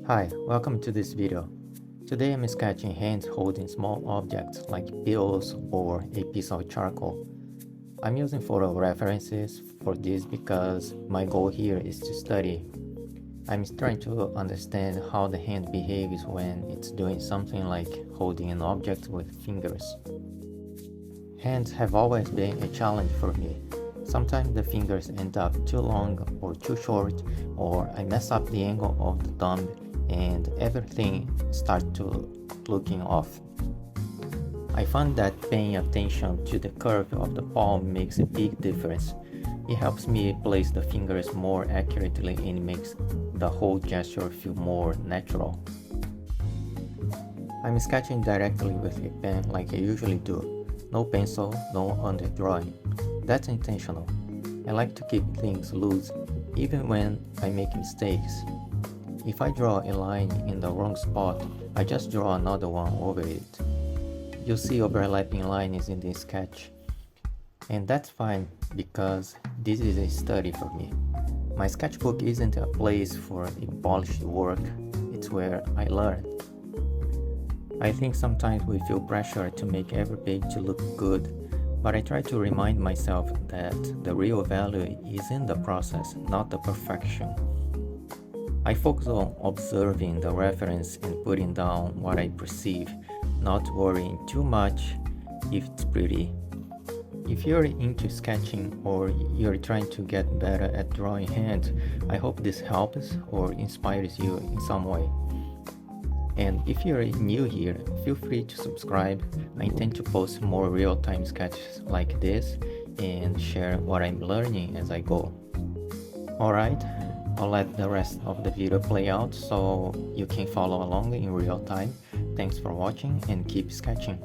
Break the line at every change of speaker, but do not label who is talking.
Hi, welcome to this video. Today I'm sketching hands holding small objects like pills or a piece of charcoal. I'm using photo references for this because my goal here is to study. I'm trying to understand how the hand behaves when it's doing something like holding an object with fingers. Hands have always been a challenge for me. Sometimes the fingers end up too long or too short, or I mess up the angle of the thumb and everything starts to looking off. I found that paying attention to the curve of the palm makes a big difference. It helps me place the fingers more accurately and makes the whole gesture feel more natural. I'm sketching directly with a pen like I usually do. No pencil, no underdrawing. That's intentional. I like to keep things loose, even when I make mistakes. If I draw a line in the wrong spot, I just draw another one over it. You'll see overlapping lines in this sketch. And that's fine because this is a study for me. My sketchbook isn't a place for a polished work, it's where I learn. I think sometimes we feel pressure to make every page look good, but I try to remind myself that the real value is in the process, not the perfection. I focus on observing the reference and putting down what I perceive, not worrying too much if it's pretty. If you're into sketching or you're trying to get better at drawing hands, I hope this helps or inspires you in some way. And if you're new here, feel free to subscribe. I intend to post more real-time sketches like this and share what I'm learning as I go. Alright, I'll let the rest of the video play out so you can follow along in real time. Thanks for watching and keep sketching.